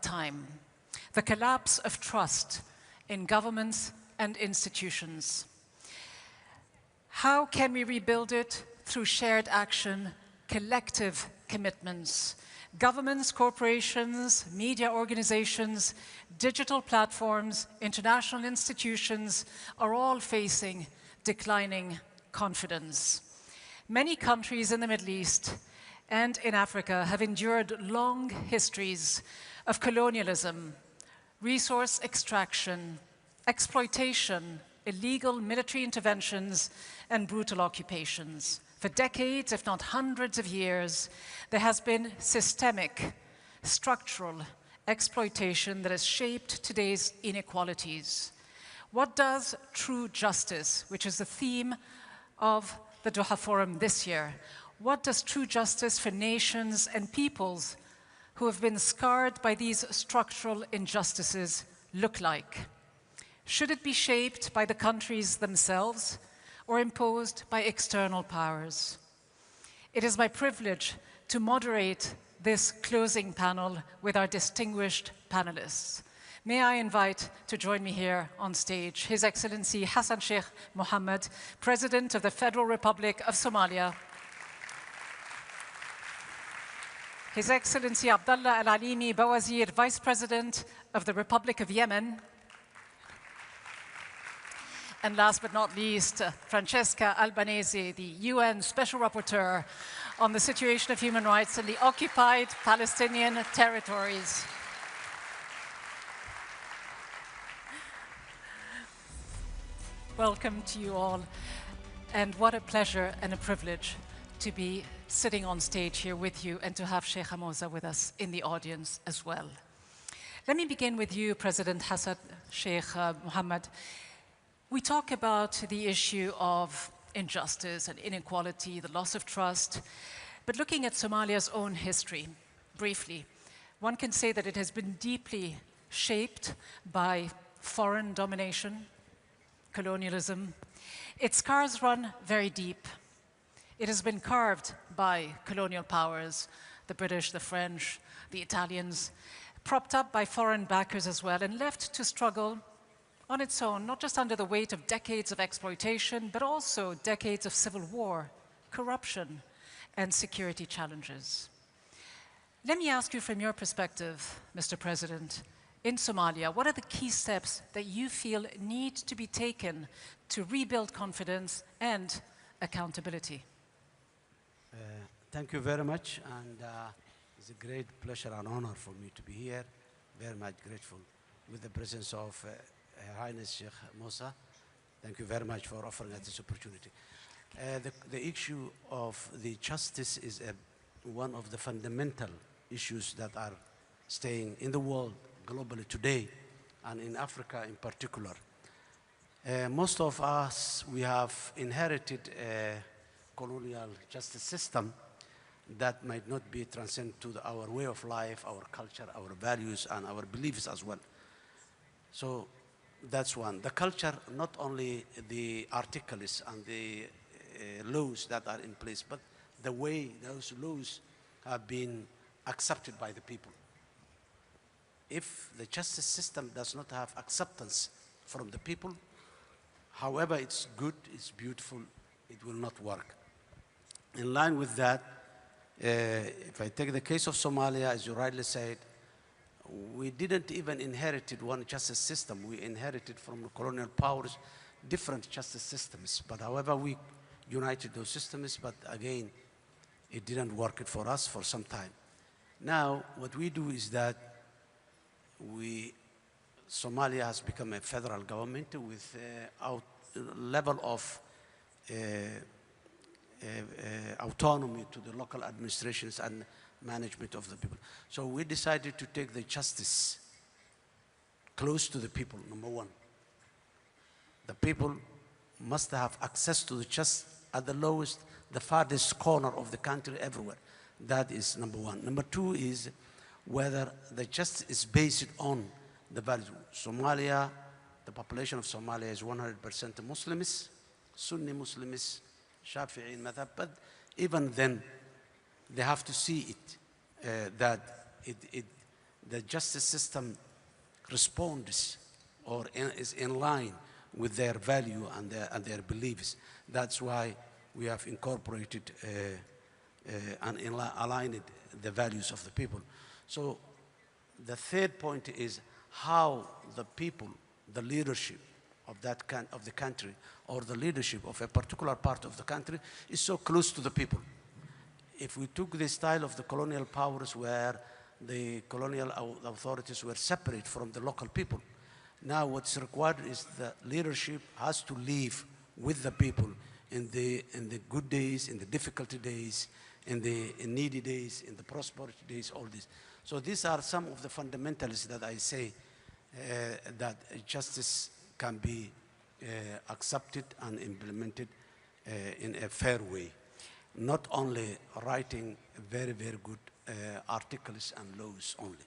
time: the collapse of trust in governments and institutions. How can we rebuild it? Through shared action, collective commitments. Governments, corporations, media organizations, digital platforms, international institutions are all facing declining confidence. Many countries in the Middle East and in Africa have endured long histories of colonialism, resource extraction, exploitation, illegal military interventions, and brutal occupations. For decades, if not hundreds of years, there has been systemic, structural exploitation that has shaped today's inequalities. What does true justice, which is the theme of the Doha Forum this year, what does true justice for nations and peoples who have been scarred by these structural injustices look like? Should it be shaped by the countries themselves or imposed by external powers? It is my privilege to moderate this closing panel with our distinguished panelists. May I invite to join me here on stage His Excellency Hassan Sheikh Mohammed, President of the Federal Republic of Somalia, His Excellency Abdullah Al-Alimi Bawazir, Vice President of the Republic of Yemen, and last but not least, Francesca Albanese, the UN Special Rapporteur on the situation of human rights in the occupied Palestinian territories. Welcome to you all, and what a pleasure and a privilege to be sitting on stage here with you and to have Sheikh Hamoza with us in the audience as well. Let me begin with you, President Hassan Sheikh Mohammed. We talk about the issue of injustice and inequality, the loss of trust, but looking at Somalia's own history, briefly, one can say that it has been deeply shaped by foreign domination, colonialism. Its scars run very deep. It has been carved by colonial powers, the British, the French, the Italians, propped up by foreign backers as well, and left to struggle on its own, not just under the weight of decades of exploitation, but also decades of civil war, corruption, and security challenges. Let me ask you from your perspective, Mr. President, in Somalia, what are the key steps that you feel need to be taken to rebuild confidence and accountability? Thank you very much, and it's a great pleasure and honor for me to be here. Very much grateful with the presence of Her Highness Sheikh Moza. Thank you very much for offering us this opportunity. The issue of the justice is one of the fundamental issues that are staying in the world globally today, and in Africa in particular. Most of us, we have inherited a colonial justice system that might not be transcendent to our way of life, our culture, our values, and our beliefs as well. So that's one. The culture, not only the articles and the laws that are in place, but the way those laws have been accepted by the people. If the justice system does not have acceptance from the people, however it's good, it's beautiful, it will not work. In line with that, if I take the case of Somalia, as you rightly said, we didn't even inherit one justice system. We inherited from the colonial powers different justice systems. But however, we united those systems, but again, it didn't work for us for some time. Now, what we do is that Somalia has become a federal government with a level of autonomy to the local administrations and management of the people. So we decided to take the justice close to the people, number one. The people must have access to the justice at the lowest, the farthest corner of the country, everywhere. That is number one. Number two is whether the justice is based on the values. Somalia, the population of Somalia is 100% Muslims, Sunni Muslims, Shafi'i madhab, but even then, they have to see it, that the justice system responds or is in line with their value and their beliefs. That's why we have incorporated and aligned the values of the people. So the third point is how the people, the leadership of the country, or the leadership of a particular part of the country is so close to the people. If we took the style of the colonial powers where the colonial authorities were separate from the local people, now what's required is the leadership has to live with the people in the good days, in the difficult days, in the needy days, in the prosperity days, all this. So these are some of the fundamentals that I say that justice can be accepted and implemented in a fair way. Not only writing very, very good articles and laws only.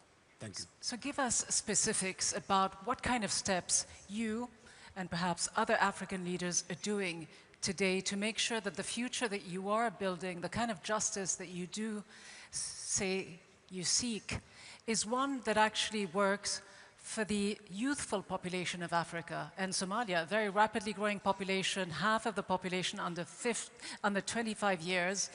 Thank you. So give us specifics about what kind of steps you and perhaps other African leaders are doing today to make sure that the future that you are building, the kind of justice that you do say you seek, is one that actually works for the youthful population of Africa and Somalia, a very rapidly growing population, half of the population under 25 years.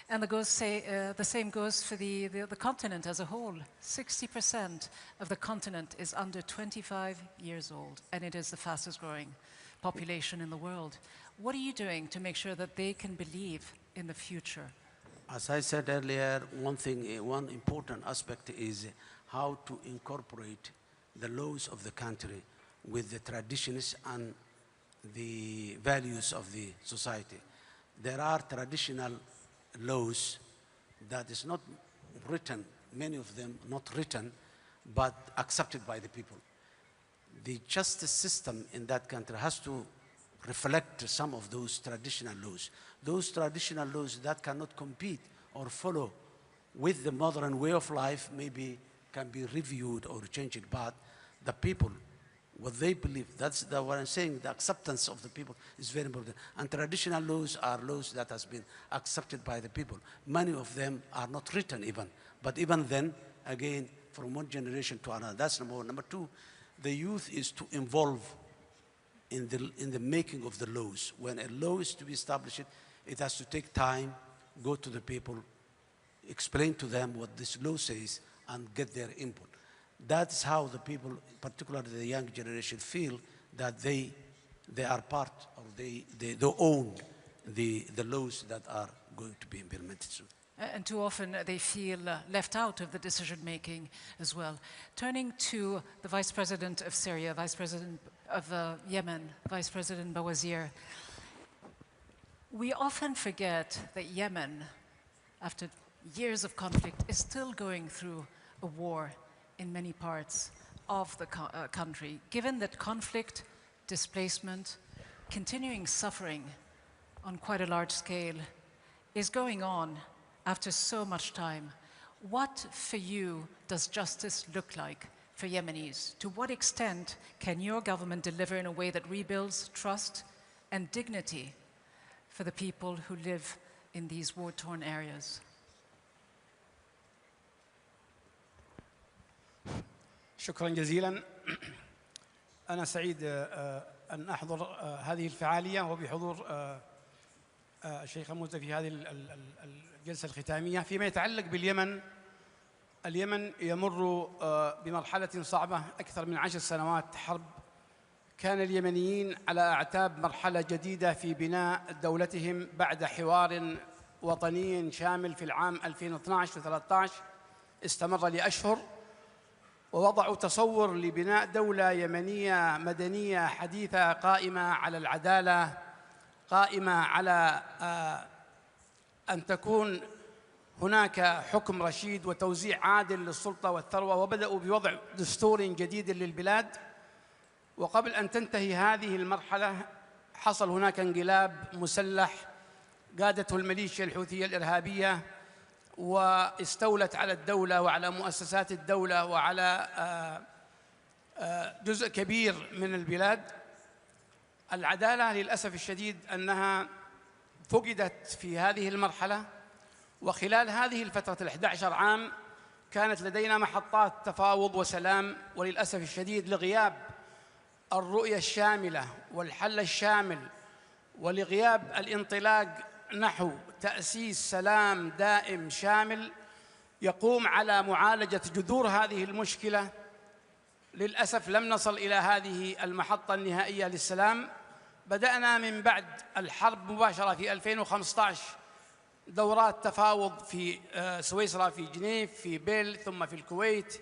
And the same goes for the continent as a whole. 60% of the continent is under 25 years old, and it is the fastest growing population in the world. What are you doing to make sure that they can believe in the future? As I said earlier, one important aspect is how to incorporate the laws of the country with the traditions and the values of the society. There are traditional laws that is not written, many of them not written, but accepted by the people. The justice system in that country has to reflect some of those traditional laws. Those traditional laws that cannot compete or follow with the modern way of life maybe can be reviewed or changed, but the people, what they believe, that's what I'm saying, the acceptance of the people is very important. And traditional laws are laws that has been accepted by the people. Many of them are not written even, but even then, again, from one generation to another, that's number one. Number two, the youth is to involve in the making of the laws. When a law is to be established, it has to take time, go to the people, explain to them what this law says, and get their input. That's how the people, particularly the young generation, feel that they are part, or they own the laws that are going to be implemented soon. And too often they feel left out of the decision-making as well. Turning to the Vice President of Syria, Vice President of Yemen, Vice President Bawazir, we often forget that Yemen, after years of conflict, is still going through a war in many parts of the country. Given that conflict, displacement, continuing suffering on quite a large scale is going on after so much time, what for you does justice look like for Yemenis? To what extent can your government deliver in a way that rebuilds trust and dignity for the people who live in these war-torn areas? شكرا جزيلا. أنا سعيد أن أحضر هذه الفعالية وبحضور الشيخ موسى في هذه الجلسة الختامية. فيما يتعلق باليمن، اليمن يمر بمرحلة صعبة، أكثر من 10 سنوات حرب. كان اليمنيين على أعتاب مرحلة جديدة في بناء دولتهم بعد حوار وطني شامل في العام 2012 و13 استمر لأشهر، ووضعوا تصور لبناء دولة يمنية مدنية حديثة قائمة على العدالة، قائمة على أن تكون هناك حكم رشيد وتوزيع عادل للسلطة والثروة، وبدأوا بوضع دستور جديد للبلاد. وقبل أن تنتهي هذه المرحلة حصل هناك انقلاب مسلح قادته الميليشيا الحوثية الإرهابية، واستولت على الدولة وعلى مؤسسات الدولة وعلى جزء كبير من البلاد. العدالة للأسف الشديد أنها فقدت في هذه المرحلة، وخلال هذه الفترة ال11 عام كانت لدينا محطات تفاوض وسلام، وللأسف الشديد لغياب الرؤية الشاملة والحل الشامل ولغياب الانطلاق نحو تأسيس سلام دائم شامل يقوم على معالجة جذور هذه المشكلة، للأسف لم نصل إلى هذه المحطة النهائية للسلام. بدأنا من بعد الحرب مباشرة في 2015 دورات تفاوض في سويسرا، في جنيف، في بيل، ثم في الكويت،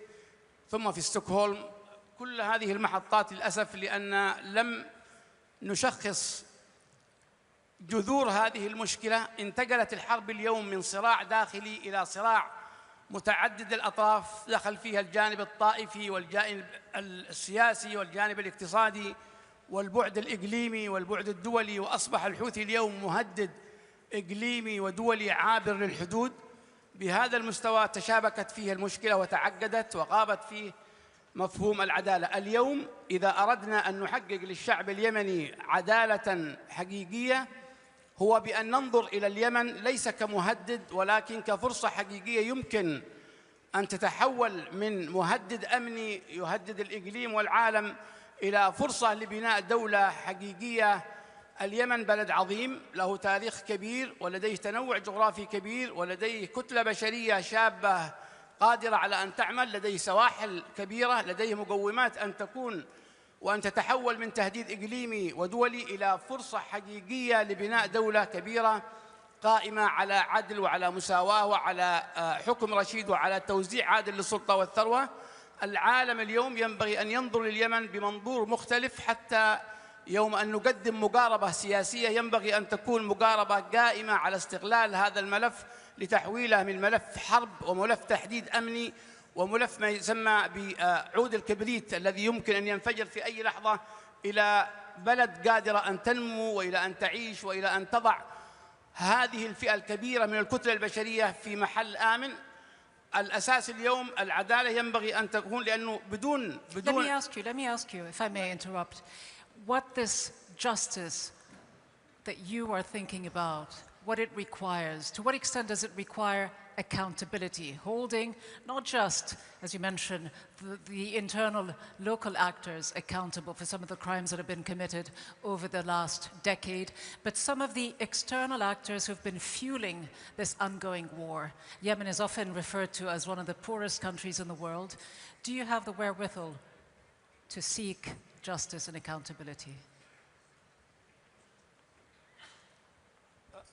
ثم في ستوكهولم. كل هذه المحطات للأسف لأن لم نشخص جذور هذه المشكلة. انتقلت الحرب اليوم من صراع داخلي إلى صراع متعدد الأطراف، دخل فيها الجانب الطائفي والجانب السياسي والجانب الاقتصادي والبعد الإقليمي والبعد الدولي، وأصبح الحوثي اليوم مهدد إقليمي ودولي عابر للحدود. بهذا المستوى تشابكت فيه المشكلة وتعقدت وغابت فيه مفهوم العدالة. اليوم إذا أردنا أن نحقق للشعب اليمني عدالة حقيقية هو بأن ننظر إلى اليمن ليس كمهدد ولكن كفرصة حقيقية يمكن أن تتحول من مهدد أمني يهدد الإقليم والعالم إلى فرصة لبناء دولة حقيقية. اليمن بلد عظيم له تاريخ كبير ولديه تنوع جغرافي كبير ولديه كتلة بشرية شابة قادرة على أن تعمل، لديه سواحل كبيرة، لديه مقومات أن تكون وأن تتحول من تهديد إقليمي ودولي إلى فرصة حقيقية لبناء دولة كبيرة قائمة على عدل وعلى مساواة وعلى حكم رشيد وعلى توزيع عادل للسلطة والثروة. العالم اليوم ينبغي أن ينظر لليمن بمنظور مختلف، حتى يوم أن نقدم مقاربة سياسية ينبغي أن تكون مقاربة قائمة على استغلال هذا الملف لتحويله من ملف حرب وملف تحديد أمني وملف ما يسمى بعود الكبريت الذي يمكن أن ينفجر في أي لحظة إلى بلد قادرة أن تنمو وإلى أن تعيش وإلى أن تضع هذه الفئة الكبيرة من الكتلة البشرية في محل آمن. الأساس اليوم العدالة ينبغي أن تكون، لأنه بدون Let me ask you, if I may interrupt, what this justice that you are thinking about, what it requires, to what extent does it require accountability, holding not just, as you mentioned, the internal local actors accountable for some of the crimes that have been committed over the last decade, but some of the external actors who have been fueling this ongoing war. Yemen is often referred to as one of the poorest countries in the world. Do you have the wherewithal to seek justice and accountability?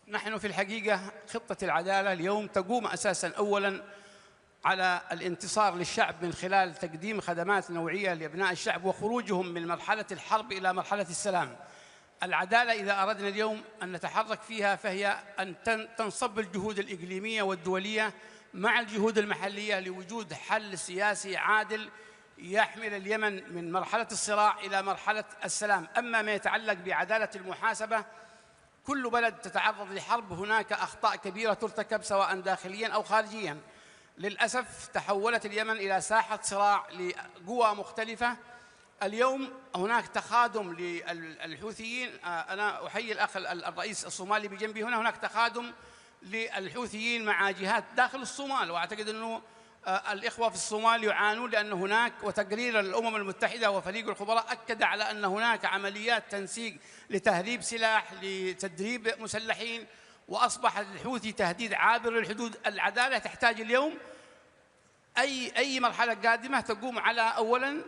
نحن في الحقيقة خطة العدالة اليوم تقوم أساساً أولاً على الانتصار للشعب من خلال تقديم خدمات نوعية لأبناء الشعب وخروجهم من مرحلة الحرب إلى مرحلة السلام. العدالة إذا أردنا اليوم أن نتحرك فيها فهي أن تنصب الجهود الإقليمية والدولية مع الجهود المحلية لوجود حل سياسي عادل يحمل اليمن من مرحلة الصراع إلى مرحلة السلام. أما ما يتعلق بعدالة المحاسبة، كل بلد تتعرض لحرب هناك أخطاء كبيرة ترتكب سواء داخلياً أو خارجياً. للأسف تحولت اليمن إلى ساحة صراع لقوى مختلفة. اليوم هناك تخادم للحوثيين. أنا أحيي الأخ الرئيس الصومالي بجنبي هنا. هناك تخادم للحوثيين مع جهات داخل الصومال، وأعتقد أنه الإخوة في الصومال يعانون لأن هناك، وتقرير الأمم المتحدة وفريق الخبراء أكد على أن هناك عمليات تنسيق لتهريب سلاح لتدريب مسلحين، وأصبح الحوثي تهديد عابر للحدود. العدالة تحتاج اليوم أي مرحلة قادمة تقوم على أولاً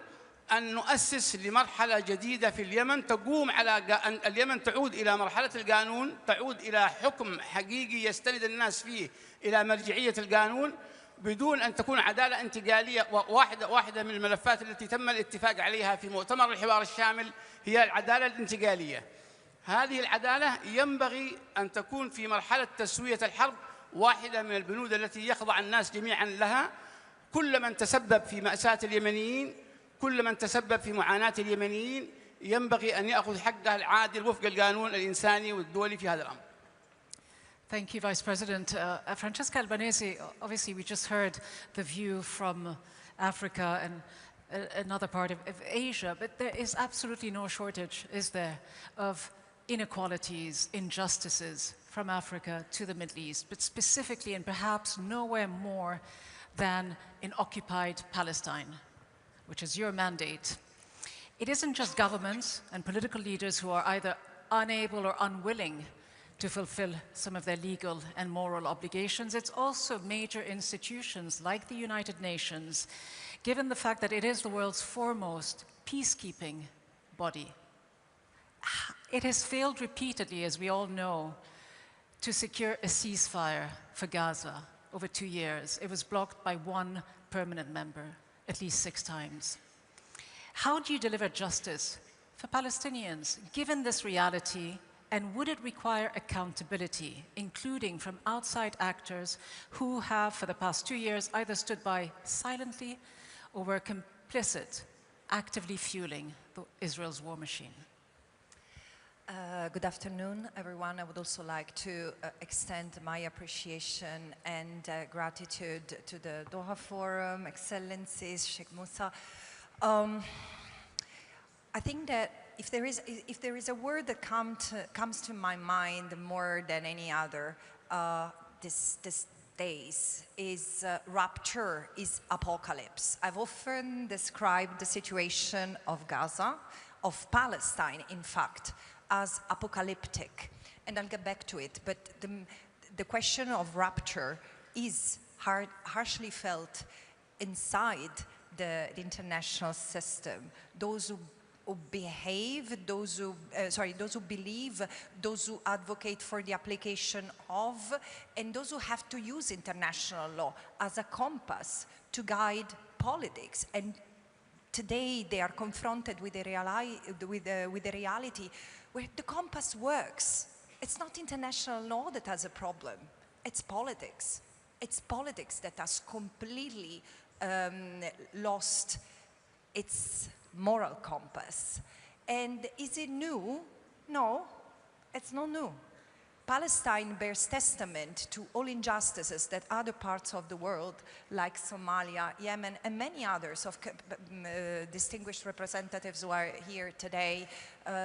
أن نؤسس لمرحلة جديدة في اليمن تقوم على أن اليمن تعود إلى مرحلة القانون، تعود إلى حكم حقيقي يستند الناس فيه إلى مرجعية القانون بدون أن تكون عدالة انتقالية. واحدة من الملفات التي تم الاتفاق عليها في مؤتمر الحوار الشامل هي العدالة الانتقالية. هذه العدالة ينبغي أن تكون في مرحلة تسوية الحرب، واحدة من البنود التي يخضع الناس جميعا لها. كل من تسبب في مأساة اليمنيين، كل من تسبب في معاناة اليمنيين ينبغي أن يأخذ حقه العادل وفق القانون الإنساني والدولي في هذا الأمر. Thank you, Vice President. Francesca Albanese, obviously we just heard the view from Africa and another part of Asia, but there is absolutely no shortage, is there, of inequalities, injustices from Africa to the Middle East, but specifically and perhaps nowhere more than in occupied Palestine, which is your mandate. It isn't just governments and political leaders who are either unable or unwilling to fulfill some of their legal and moral obligations. It's also major institutions like the United Nations, given the fact that it is the world's foremost peacekeeping body. It has failed repeatedly, as we all know, to secure a ceasefire for Gaza over 2 years. It was blocked by one permanent member at least 6 times. How do you deliver justice for Palestinians, given this reality, and would it require accountability, including from outside actors who have, for the past 2 years, either stood by silently or were complicit, actively fueling Israel's war machine? Good afternoon, everyone. I would also like to extend my appreciation and gratitude to the Doha Forum, Excellencies, Sheikh Moussa. I think that if there is a word that comes to my mind more than any other these days, is rapture, is apocalypse. I've often described the situation of Gaza, of Palestine, in fact, as apocalyptic, and I'll get back to it, but the question of rapture is harshly felt inside the international system. Those who behave, those who believe, those who advocate for the application of, and those who have to use international law as a compass to guide politics. And today they are confronted with the reality where the compass works. It's not international law that has a problem, it's politics. It's politics that has completely lost its moral compass. And is it new? No, it's not new. Palestine bears testament to all injustices that other parts of the world, like Somalia, Yemen, and many others of distinguished representatives who are here today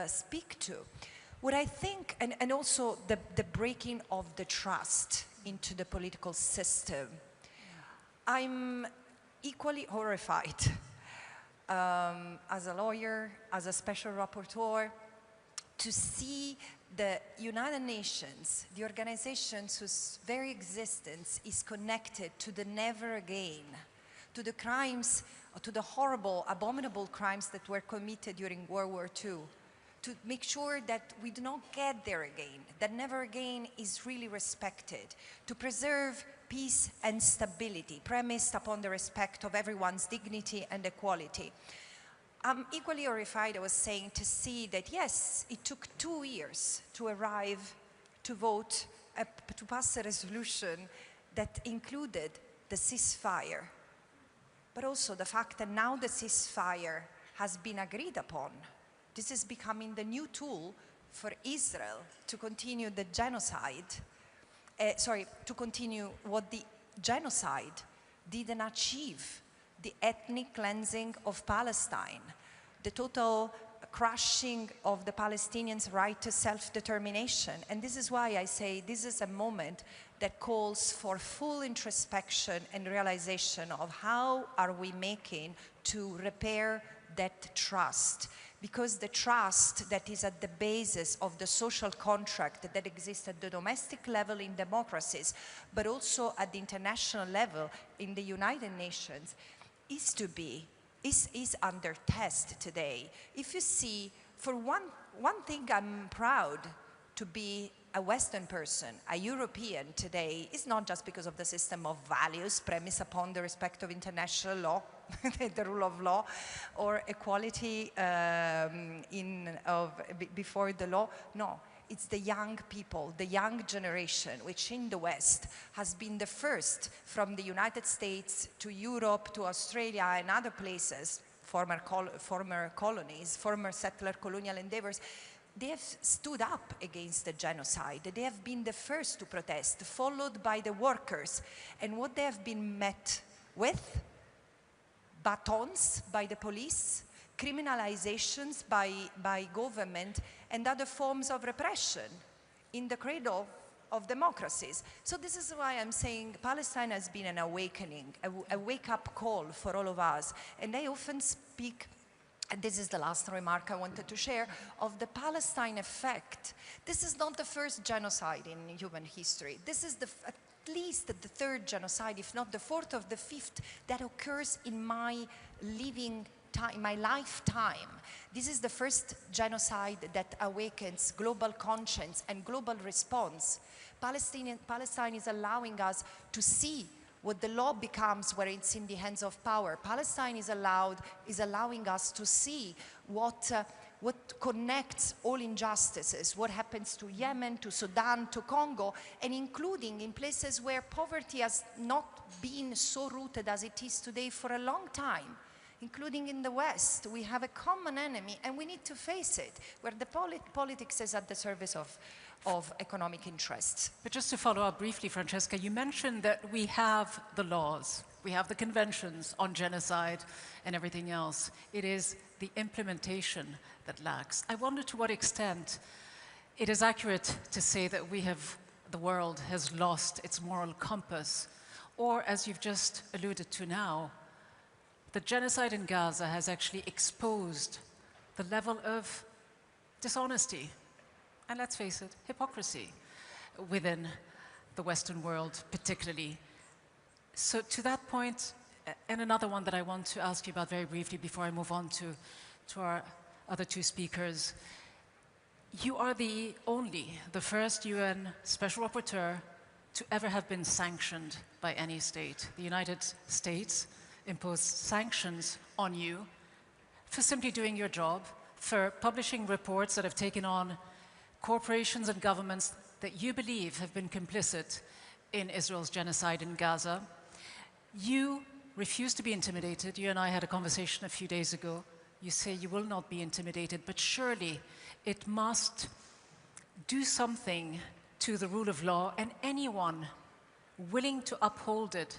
speak to. What I think, and also the breaking of the trust into the political system, I'm equally horrified as a lawyer, as a special rapporteur, to see the United Nations, the organizations whose very existence is connected to the never again, to the crimes, to the horrible, abominable crimes that were committed during World War II, to make sure that we do not get there again, that never again is really respected, to preserve peace and stability, premised upon the respect of everyone's dignity and equality. I'm equally horrified, I was saying, to see that, yes, it took 2 years to arrive, to vote, to pass a resolution that included the ceasefire, but also the fact that now the ceasefire has been agreed upon. This is becoming the new tool for Israel to continue the genocide, to continue what the genocide didn't achieve. The ethnic cleansing of Palestine, the total crushing of the Palestinians' right to self-determination. And this is why I say this is a moment that calls for full introspection and realization of how are we making to repair that trust. Because the trust that is at the basis of the social contract that exists at the domestic level in democracies, but also at the international level in the United Nations, is under test today. If you see, for one thing, I'm proud to be a Western person, a European today, is not just because of the system of values premised upon the respect of international law, the rule of law, or equality before the law. No, it's the young people, the young generation, which in the West has been the first from the United States to Europe to Australia and other places, former colonies, former settler colonial endeavors. They have stood up against the genocide. They have been the first to protest, followed by the workers. And what they have been met with? Batons by the police, criminalizations by government, and other forms of repression. In the cradle of democracies. So this is why I'm saying Palestine has been an awakening, a wake-up call for all of us. And I often speak, and this is the last remark I wanted to share, of the Palestine effect. This is not the first genocide in human history. This is at least the third genocide, if not the fourth or the fifth, that occurs in my living time, my lifetime. This is the first genocide that awakens global conscience and global response. Palestine is allowing us to see what the law becomes when it's in the hands of power. Palestine is allowing us to see what connects all injustices, what happens to Yemen, to Sudan, to Congo, and including in places where poverty has not been so rooted as it is today for a long time, including in the West. We have a common enemy, and we need to face it, where the politics is at the service of economic interests. But just to follow up briefly, Francesca, you mentioned that we have the laws, we have the conventions on genocide and everything else. It is the implementation that lacks. I wonder to what extent it is accurate to say that the world has lost its moral compass, or as you've just alluded to now, the genocide in Gaza has actually exposed the level of dishonesty, and let's face it, hypocrisy within the Western world particularly. So to that point, and another one that I want to ask you about very briefly before I move on to our other two speakers, you are the first UN Special Rapporteur to ever have been sanctioned by any state. The United States imposed sanctions on you for simply doing your job, for publishing reports that have taken on corporations and governments that you believe have been complicit in Israel's genocide in Gaza. You refuse to be intimidated. You and I had a conversation a few days ago. You say you will not be intimidated, but surely it must do something to the rule of law, and anyone willing to uphold it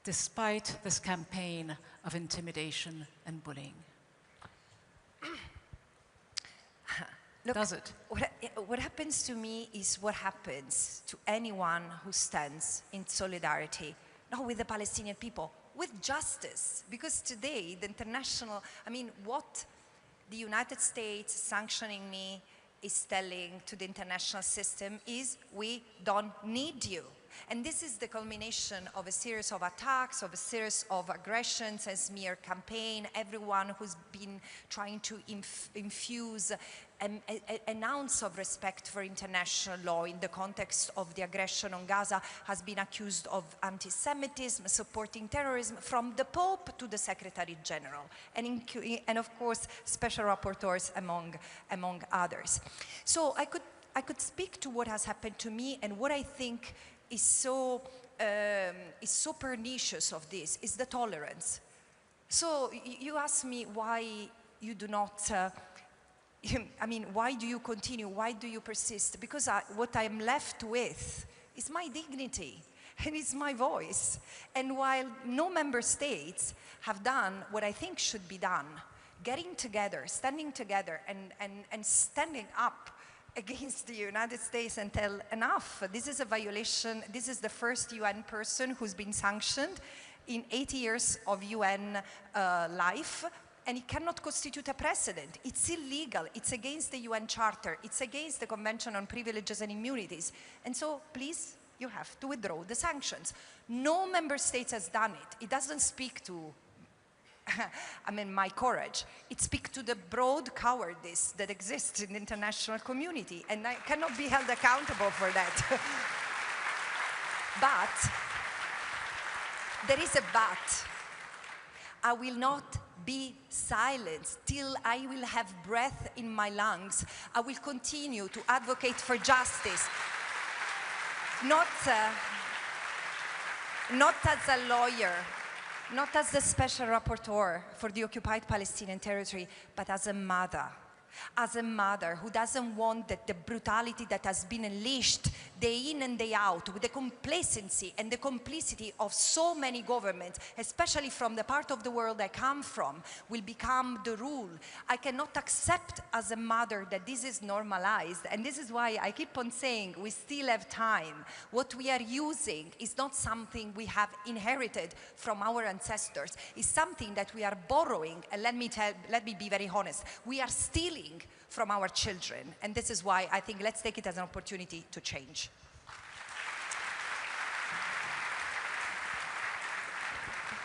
despite this campaign of intimidation and bullying. Look, does it? What happens to me is what happens to anyone who stands in solidarity, not with the Palestinian people, with justice. Because today, the international, what the United States sanctioning me is telling to the international system is, we don't need you. And this is the culmination of a series of attacks, of a series of aggressions, a smear campaign. Everyone who's been trying to infuse an ounce of respect for international law in the context of the aggression on Gaza has been accused of anti-Semitism, supporting terrorism, from the Pope to the Secretary General, and of course, special rapporteurs among others. So I could speak to what has happened to me, and what I think is so pernicious of this is the tolerance. So you ask me why you do not, why do you continue? Why do you persist? Because what I'm left with is my dignity, and it's my voice. And while no member states have done what I think should be done, getting together, standing together, and standing up against the United States and tell, enough, this is a violation. This is the first UN person who's been sanctioned in 80 years of UN life, and it cannot constitute a precedent. It's illegal. It's against the UN Charter. It's against the Convention on Privileges and Immunities. And so, please, you have to withdraw the sanctions. No member state has done it. It doesn't speak to my courage. It speaks to the broad cowardice that exists in the international community, and I cannot be held accountable for that. But, there is a but. I will not be silent till I will have breath in my lungs. I will continue to advocate for justice, not as a lawyer, not as the special rapporteur for the occupied Palestinian territory, but as a mother, as a mother who doesn't want that the brutality that has been unleashed day in and day out with the complacency and the complicity of so many governments, especially from the part of the world I come from, will become the rule. I cannot accept as a mother that this is normalized, and this is why I keep on saying we still have time. What we are using is not something we have inherited from our ancestors. It's something that we are borrowing, and let me be very honest, we are stealing from our children, and this is why I think let's take it as an opportunity to change.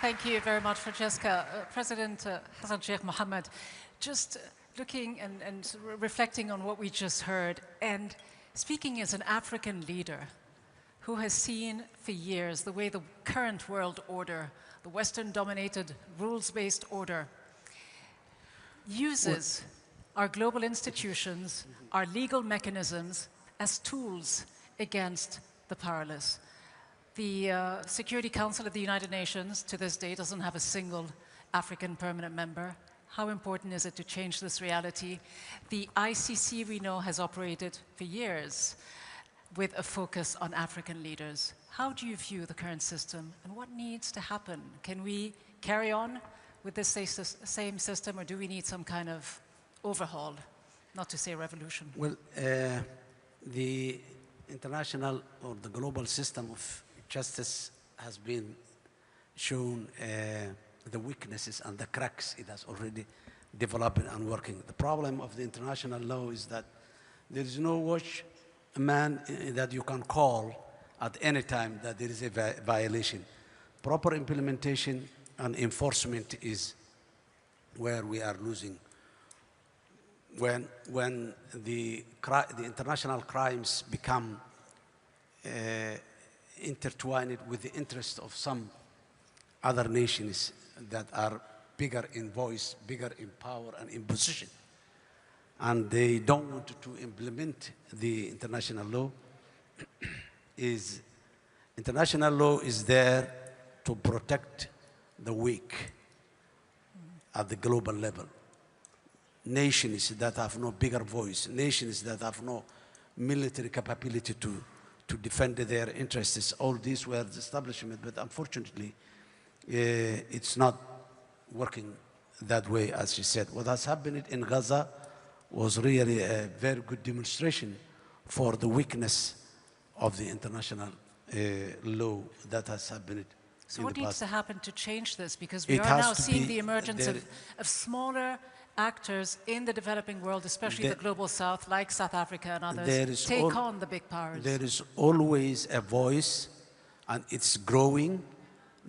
Thank you very much, Francesca. President Hassan Sheikh Mohammed, just looking and reflecting on what we just heard, and speaking as an African leader who has seen for years the way the current world order, the Western-dominated rules-based order, uses our global institutions, our legal mechanisms as tools against the powerless. The Security Council of the United Nations to this day doesn't have a single African permanent member. How important is it to change this reality? The ICC, we know, has operated for years with a focus on African leaders. How do you view the current system, and what needs to happen? Can we carry on with this same system, or do we need some kind of overhaul, not to say revolution? Well, the international or the global system of justice has been shown the weaknesses and the cracks it has already developed and working. The problem of the international law is that there is no watchman that you can call at any time that there is a violation. Proper implementation and enforcement is where we are losing. When the international crimes become intertwined with the interest of some other nations that are bigger in voice, bigger in power and in position, and they don't want to implement the international law, international law is there to protect the weak at the global level. Nations that have no bigger voice, nations that have no military capability to defend their interests, all these were the establishment, but unfortunately, it's not working that way, as she said. What has happened in Gaza was really a very good demonstration for the weakness of the international law that has happened. So what needs to happen to change this? Because we are now seeing the emergence of smaller actors in the developing world, especially the global south, like South Africa and others, take on the big powers. There is always a voice, and it's growing,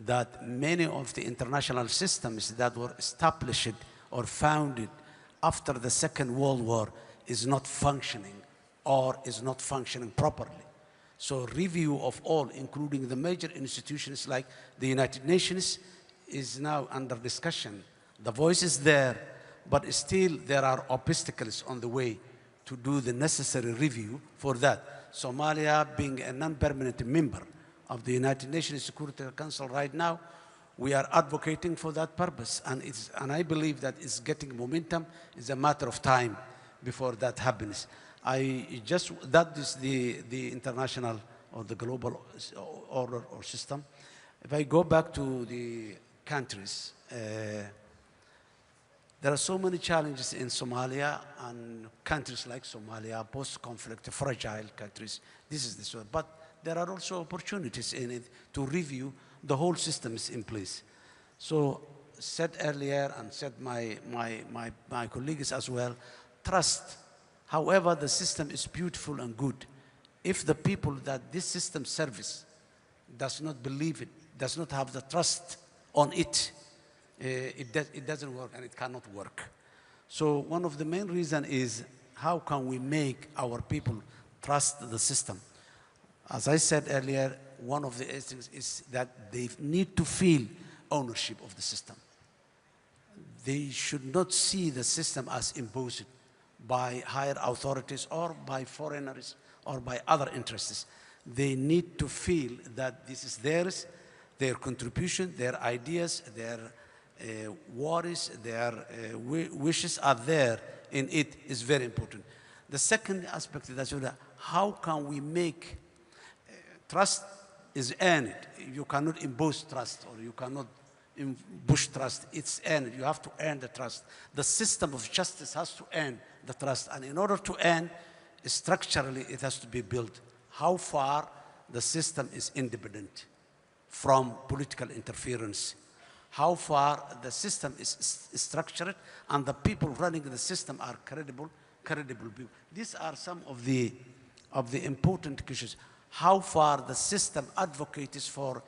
that many of the international systems that were established or founded after the Second World War is not functioning or is not functioning properly. So review of all, including the major institutions like the United Nations, is now under discussion. The voice is there, but still there are obstacles on the way to do the necessary review for that. Somalia, being a non-permanent member of the United Nations Security Council right now, we are advocating for that purpose, and I believe that it's getting momentum. It's a matter of time before that happens. That is the international or the global order or system. If I go back to the countries, there are so many challenges in Somalia, and countries like Somalia, post-conflict, fragile countries. This is the story. But there are also opportunities in it to review the whole systems in place. So, said earlier, and said my colleagues as well, trust. However, the system is beautiful and good. If the people that this system serves does not believe it, does not have the trust on it, it doesn't work, and it cannot work. So one of the main reasons is how can we make our people trust the system? As I said earlier, one of the things is that they need to feel ownership of the system. They should not see the system as imposed by higher authorities or by foreigners or by other interests. They need to feel that this is theirs, their contribution, their ideas, their worries, their wishes are there in it is very important. The second aspect is how can we make trust is earned. You cannot impose trust, or you cannot push trust. It's earned. You have to earn the trust. The system of justice has to earn the trust. And in order to earn, structurally, it has to be built. How far the system is independent from political interference. How far the system is structured and the people running the system are credible people. These are some of the important issues. How far the system advocates for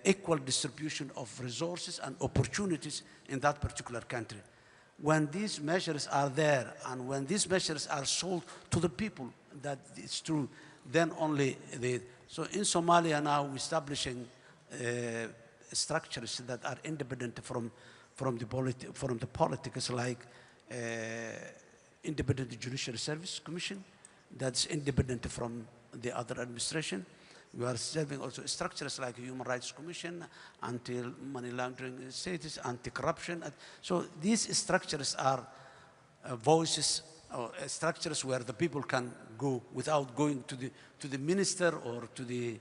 equal distribution of resources and opportunities in that particular country. When these measures are there and when these measures are sold to the people, that it's true, then only so in Somalia now we're establishing structures that are independent from the politics, like independent judicial service commission that's independent from the other administration. We are serving also structures like Human Rights Commission, anti-money laundering status, anti-corruption. So these structures are voices, or structures where the people can go without going to the minister or to the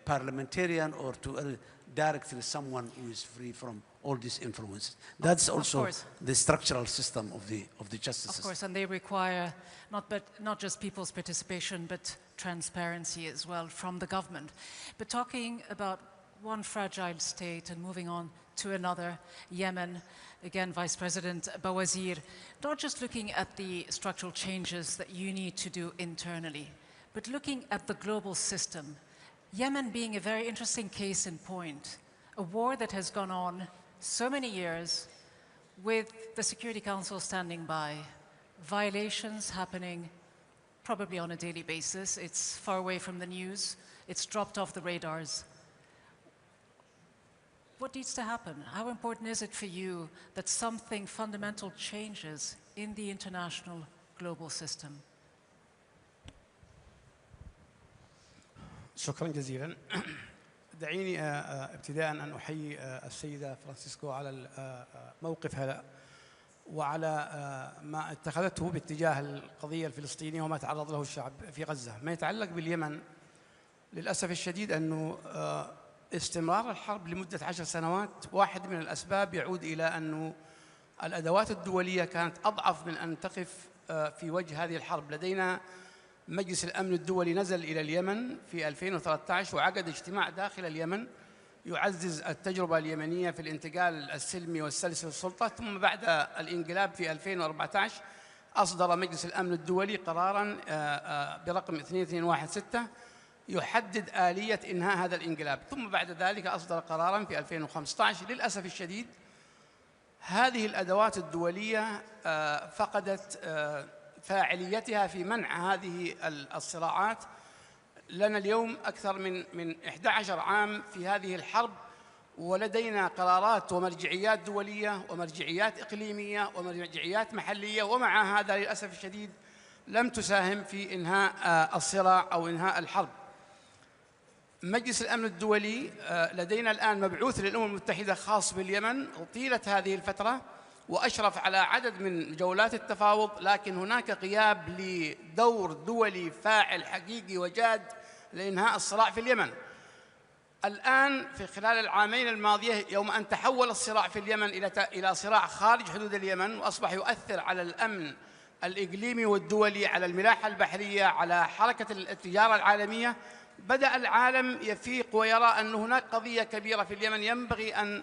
parliamentarian or to directly someone who is free from all these influences. That's also the structural system of the justice system. Of course, and they require not just people's participation, but transparency as well from the government. But talking about one fragile state and moving on to another, Yemen, again, Vice President Bawazir, not just looking at the structural changes that you need to do internally, but looking at the global system. Yemen being a very interesting case in point, a war that has gone on so many years with the Security Council standing by, violations happening probably on a daily basis. It's far away from the news. It's dropped off the radars. What needs to happen? How important is it for you that something fundamental changes in the international global system? شكرا جزيلا. دعيني ابتداء أن أحيي السيدة فرانسيسكو على موقفها وعلى ما اتخذته باتجاه القضية الفلسطينية وما تعرض له الشعب في غزة. ما يتعلق باليمن للأسف الشديد أنه استمرار الحرب لمدة 10 سنوات واحد من الأسباب يعود إلى أنه الأدوات الدولية كانت أضعف من أن تقف في وجه هذه الحرب. لدينا مجلس الأمن الدولي نزل إلى اليمن في 2013 وعقد اجتماع داخل اليمن يعزز التجربة اليمنية في الانتقال السلمي والسلس للسلطة. ثم بعد الانقلاب في 2014 أصدر مجلس الأمن الدولي قراراً برقم 2216 يحدد آلية إنهاء هذا الانقلاب. ثم بعد ذلك أصدر قراراً في 2015. للأسف الشديد هذه الأدوات الدولية فقدت فاعليتها في منع هذه الصراعات. لنا اليوم أكثر من 11 عام في هذه الحرب، ولدينا قرارات ومرجعيات دولية ومرجعيات إقليمية ومرجعيات محلية، ومع هذا للأسف الشديد لم تساهم في إنهاء الصراع أو إنهاء الحرب. مجلس الأمن الدولي لدينا الآن مبعوث للأمم المتحدة خاص باليمن طيلة هذه الفترة، وأشرف على عدد من جولات التفاوض، لكن هناك غياب لدور دولي فاعل حقيقي وجاد لإنهاء الصراع في اليمن. الآن في خلال العامين الماضية، يوم أن تحول الصراع في اليمن إلى صراع خارج حدود اليمن وأصبح يؤثر على الأمن الإقليمي والدولي، على الملاحة البحرية، على حركة التجارة العالمية، بدأ العالم يفيق ويرى أن هناك قضية كبيرة في اليمن ينبغي أن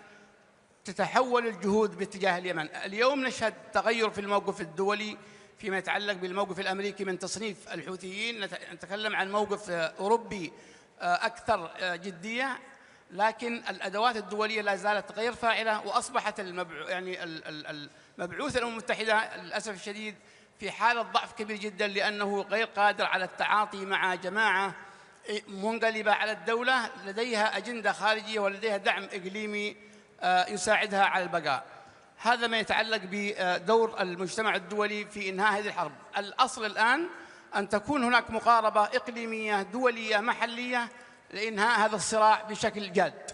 تتحول الجهود باتجاه اليمن. اليوم نشهد تغير في الموقف الدولي فيما يتعلق بالموقف الأمريكي من تصنيف الحوثيين. نتكلم عن موقف أوروبي أكثر جدية، لكن الأدوات الدولية لا زالت غير فاعلة، وأصبحت المبعوث الأمم المتحدة للأسف الشديد في حالة ضعف كبير جدا، لأنه غير قادر على التعاطي مع جماعة منقلبة على الدولة لديها أجندة خارجية ولديها دعم إقليمي يساعدها على البقاء. هذا ما يتعلق بدور المجتمع الدولي في إنهاء هذه الحرب. الأصل الآن أن تكون هناك مقاربة إقليمية دولية محلية لإنهاء هذا الصراع بشكل جاد.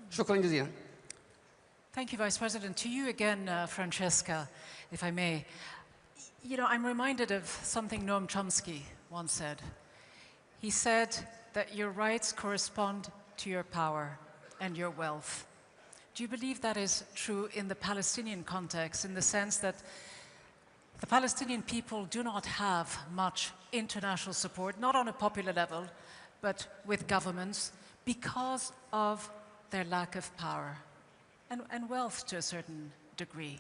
شكرا جزيلا. Thank you, Vice President. To you again, Francesca, if I may. You know, I'm reminded of something Noam Chomsky once said. He said that your rights correspond to your power and your wealth. Do you believe that is true in the Palestinian context, in the sense that the Palestinian people do not have much international support, not on a popular level, but with governments, because of their lack of power and wealth to a certain degree?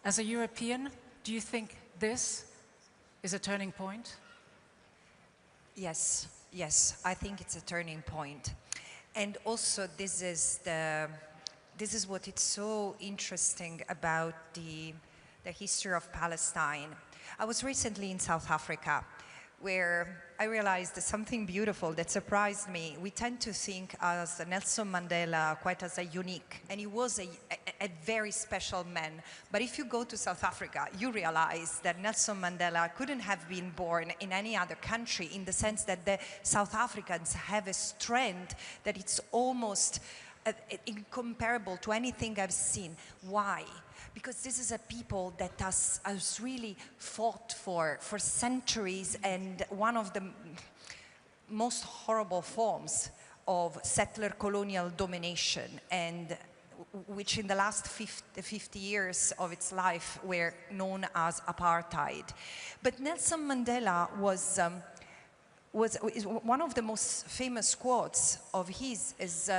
As a European, do you think this is a turning point? Yes, yes, I think it's a turning point. And also this is what is so interesting about the history of Palestine. I was recently in South Africa, where I realized something beautiful that surprised me. We tend to think as Nelson Mandela quite as a unique, and he was a very special man. But if you go to South Africa, you realize that Nelson Mandela couldn't have been born in any other country, in the sense that the South Africans have a strength that it's almost incomparable to anything I've seen. Why? Because this is a people that has really fought for centuries, and one of the most horrible forms of settler colonial domination, and which in the last 50 years of its life were known as apartheid. But Nelson Mandela was one of the most famous quotes of his is,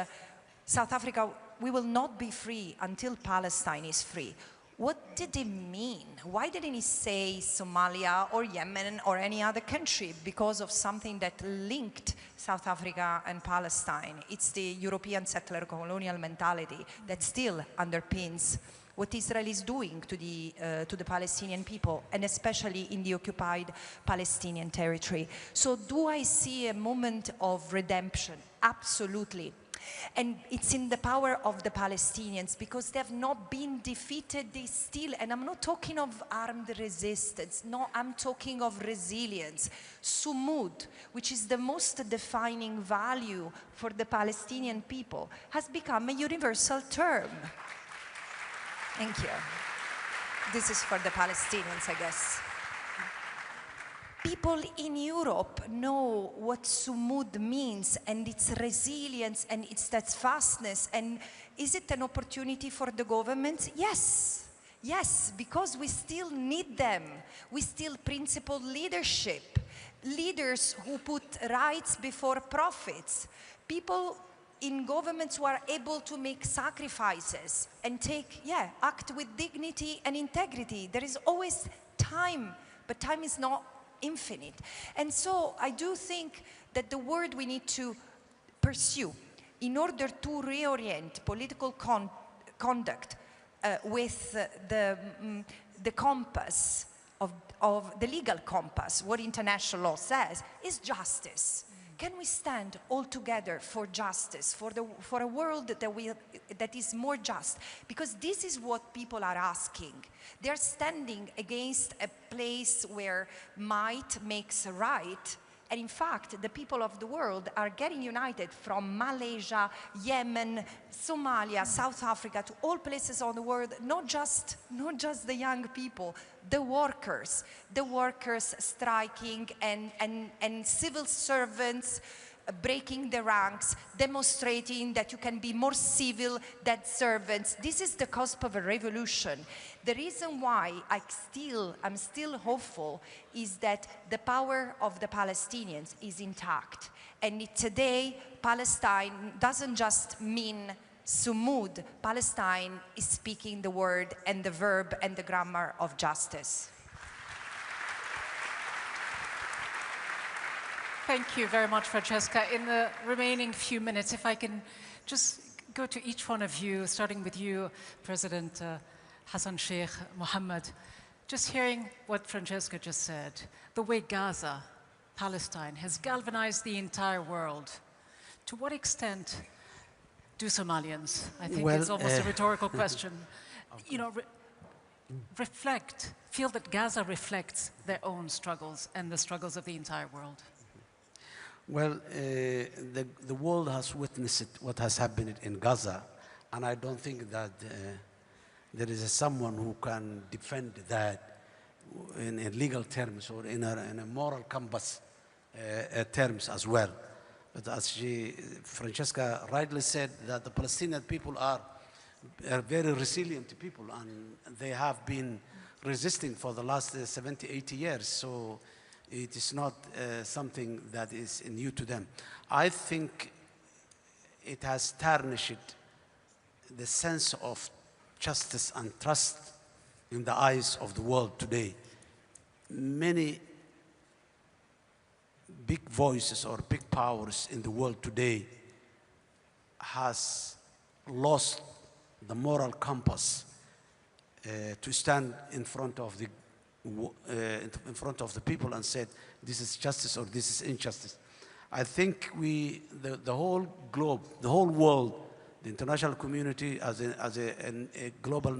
South Africa, we will not be free until Palestine is free. What did he mean? Why didn't he say Somalia or Yemen or any other country? Because of something that linked South Africa and Palestine. It's the European settler colonial mentality that still underpins what Israel is doing to the Palestinian people, and especially in the occupied Palestinian territory. So do I see a moment of redemption? Absolutely. And it's in the power of the Palestinians, because they have not been defeated, they still, and I'm not talking of armed resistance, no, I'm talking of resilience. Sumud, which is the most defining value for the Palestinian people, has become a universal term. Thank you. This is for the Palestinians, I guess. People in Europe know what Sumud means, and its resilience, and its steadfastness. And is it an opportunity for the governments? Yes. Yes, because we still need them. We still principle leadership. Leaders who put rights before profits. People in governments who are able to make sacrifices and act with dignity and integrity. There is always time, but time is not infinite. And so I do think that the word we need to pursue in order to reorient political conduct with the compass of the legal compass, what international law says, is justice. Can we stand all together for justice, for a world that is more just? Because this is what people are asking. They're standing against a place where might makes right. And in fact, the people of the world are getting united from Malaysia, Yemen, Somalia, South Africa, to all places on the world, not just the young people, the workers striking, and civil servants breaking the ranks, demonstrating that you can be more civil than servants. This is the cusp of a revolution. The reason why I'm still hopeful is that the power of the Palestinians is intact. And today, Palestine doesn't just mean Sumud. Palestine is speaking the word and the verb and the grammar of justice. Thank you very much, Francesca. In the remaining few minutes, if I can just go to each one of you, starting with you, President Hassan Sheikh Mohammed. Just hearing what Francesca just said, the way Gaza, Palestine, has galvanized the entire world. To what extent do Somalians, I think it's almost a rhetorical question, feel that Gaza reflects their own struggles and the struggles of the entire world? Well, the world has witnessed what has happened in Gaza, And I don't think that there is someone who can defend that in legal terms or in a moral compass terms as well. But as Francesca rightly said, that the Palestinian people are very resilient people, and they have been resisting for the last 70, 80 years. So it is not something that is new to them. I think it has tarnished the sense of justice and trust in the eyes of the world today. Many big voices or big powers in the world today has lost the moral compass to stand in front of the people and said, this is justice or this is injustice. I think the whole globe, the whole world, the international community as a global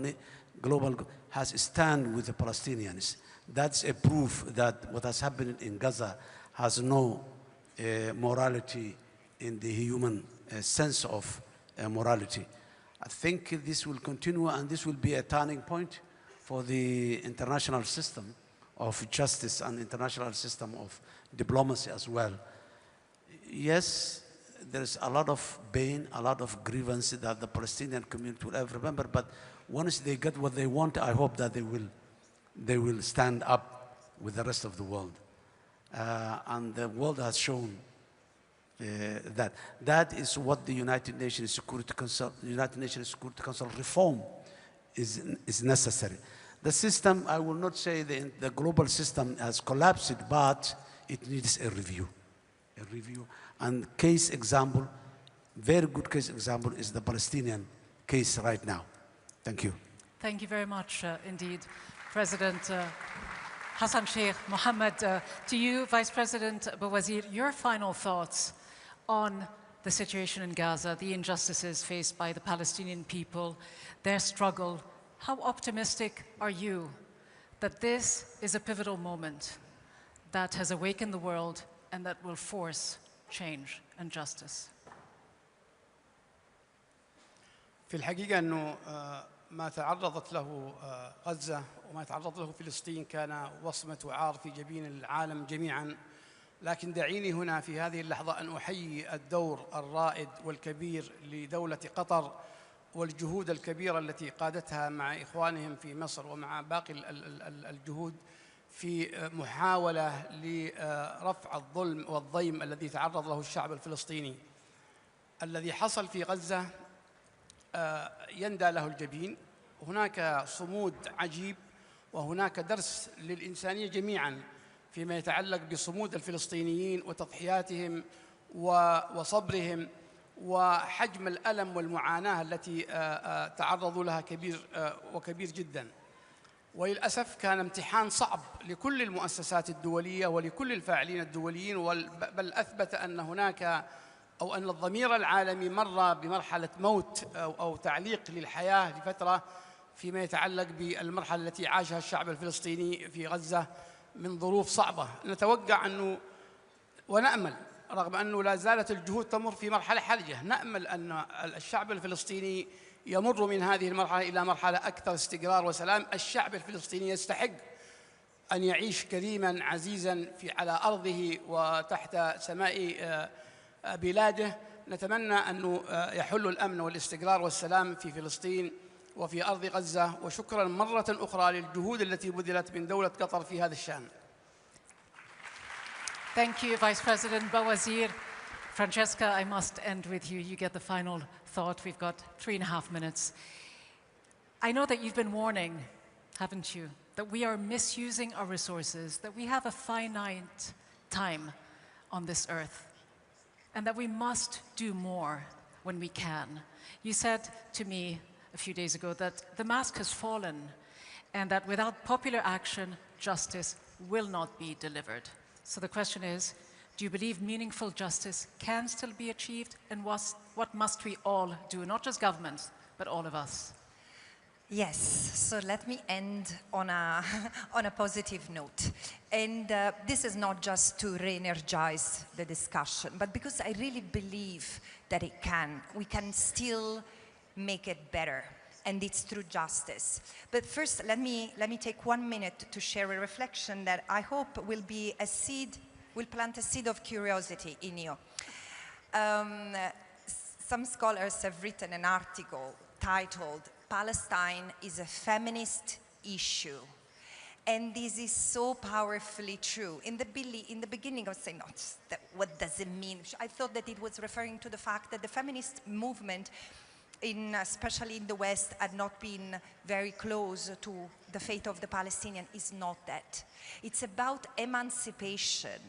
has a stand with the Palestinians. That's a proof that what has happened in Gaza has no morality in the human sense of morality. I think this will continue, and this will be a turning point for the international system of justice and international system of diplomacy as well. Yes, there's a lot of pain, a lot of grievance that the Palestinian community will ever remember, but once they get what they want, I hope that they will stand up with the rest of the world. And the world has shown that. That is what the United Nations Security Council reform is necessary. The system, I will not say the global system has collapsed, but it needs a review. And case example, very good case example is the Palestinian case right now. Thank you. Thank you very much indeed, President Hassan Sheikh. Mohammed, to you, Vice President Bawazir, your final thoughts on the situation in Gaza, the injustices faced by the Palestinian people, their struggle. How optimistic are you that this is a pivotal moment that has awakened the world and that will force change and justice? في الحقيقة أنه ما تعرضت له غزة وما تعرض له فلسطين كان وصمة وعار في جبين العالم جميعاً. لكن دعيني هنا في هذه اللحظة أن أحيي الدور الرائد والكبير لدولة قطر والجهود الكبيرة التي قادتها مع إخوانهم في مصر ومع باقي الجهود في محاولة لرفع الظلم والضيم الذي تعرض له الشعب الفلسطيني. الذي حصل في غزة يندى له الجبين. هناك صمود عجيب وهناك درس للإنسانية جميعاً فيما يتعلق بصمود الفلسطينيين وتضحياتهم وصبرهم وحجم الألم والمعاناة التي تعرضوا لها كبير جداً. وللأسف كان امتحان صعب لكل المؤسسات الدولية ولكل الفاعلين الدوليين، بل أثبت أن هناك أو أن الضمير العالمي مر بمرحلة موت أو تعليق للحياة لفترة فيما يتعلق بالمرحلة التي عاشها الشعب الفلسطيني في غزة من ظروف صعبة. نتوقع أنه ونأمل رغم أنه لا زالت الجهود تمر في مرحلة حرجة، نأمل أن الشعب الفلسطيني يمر من هذه المرحلة إلى مرحلة أكثر استقرار وسلام. الشعب الفلسطيني يستحق أن يعيش كريماً عزيزاً على أرضه وتحت سماء بلاده. نتمنى أنه يحل الأمن والاستقرار والسلام في فلسطين وفي أرض غزة. وشكراً مرة أخرى للجهود التي بذلت من دولة قطر في هذا الشأن. Thank you, Vice President Bawazir. Francesca, I must end with you. You get the final thought. We've got 3.5 minutes. I know that you've been warning, haven't you, that we are misusing our resources, that we have a finite time on this earth, and that we must do more when we can. You said to me a few days ago that the mask has fallen and that without popular action, justice will not be delivered. So the question is, do you believe meaningful justice can still be achieved? And what must we all do, not just governments, but all of us? Yes, so let me end on a positive note. And this is not just to re-energize the discussion, but because I really believe that we can still make it better. And it's through justice. But first, let me take 1 minute to share a reflection that I hope will be a seed, will plant a seed of curiosity in you. Some scholars have written an article titled, "Palestine is a feminist issue." And this is so powerfully true. In the beginning, I was saying, no, what does it mean? I thought that it was referring to the fact that the feminist movement, especially in the West, had not been very close to the fate of the Palestinian. Is not that. It's about emancipation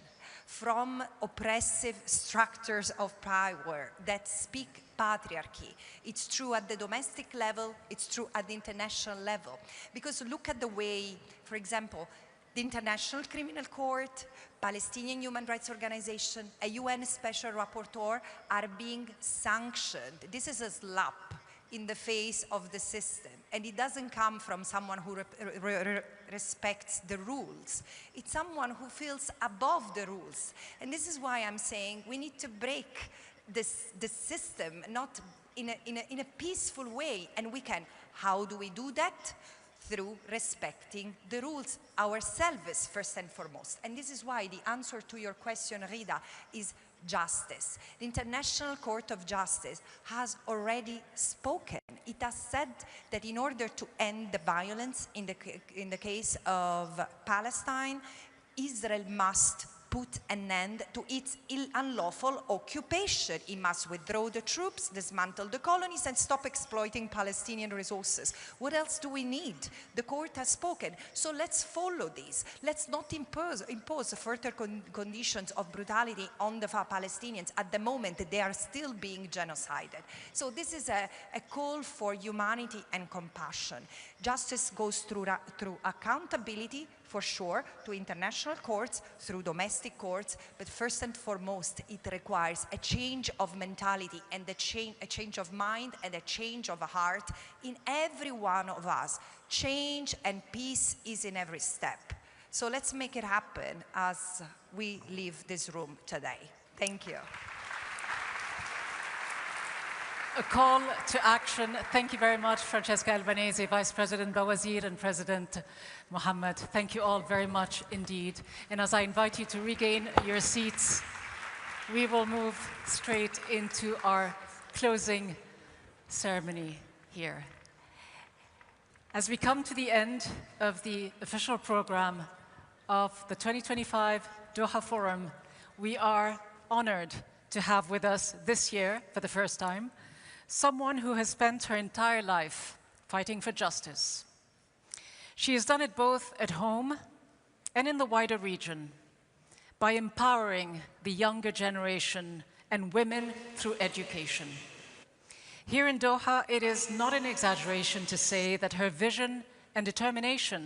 from oppressive structures of power that speak patriarchy. It's true at the domestic level, it's true at the international level. Because look at the way, for example, the International Criminal Court, Palestinian Human Rights Organization, a UN Special Rapporteur are being sanctioned. This is a slap in the face of the system. And it doesn't come from someone who respects the rules. It's someone who feels above the rules. And this is why I'm saying we need to break the system, not in a peaceful way. And we can. How do we do that? Through respecting the rules ourselves, first and foremost. And this is why the answer to your question, Rida, is justice. The International Court of Justice has already spoken. It has said that in order to end the violence in the case of Palestine, Israel must put an end to its unlawful occupation. It must withdraw the troops, dismantle the colonies, and stop exploiting Palestinian resources. What else do we need? The court has spoken. So let's follow this. Let's not impose further conditions of brutality on the Palestinians. At the moment, they are still being genocided. So this is a call for humanity and compassion. Justice goes through accountability, for sure, to international courts, through domestic courts, but first and foremost, it requires a change of mentality and a change of mind and a change of heart in every one of us. Change and peace is in every step. So let's make it happen as we leave this room today. Thank you. A call to action. Thank you very much, Francesca Albanese, Vice President Bawazir, and President Mohammed. Thank you all very much indeed. And as I invite you to regain your seats, we will move straight into our closing ceremony here. As we come to the end of the official program of the 2025 Doha Forum, we are honored to have with us this year, for the first time, someone who has spent her entire life fighting for justice. She has done it both at home and in the wider region by empowering the younger generation and women through education. Here in Doha, it is not an exaggeration to say that her vision and determination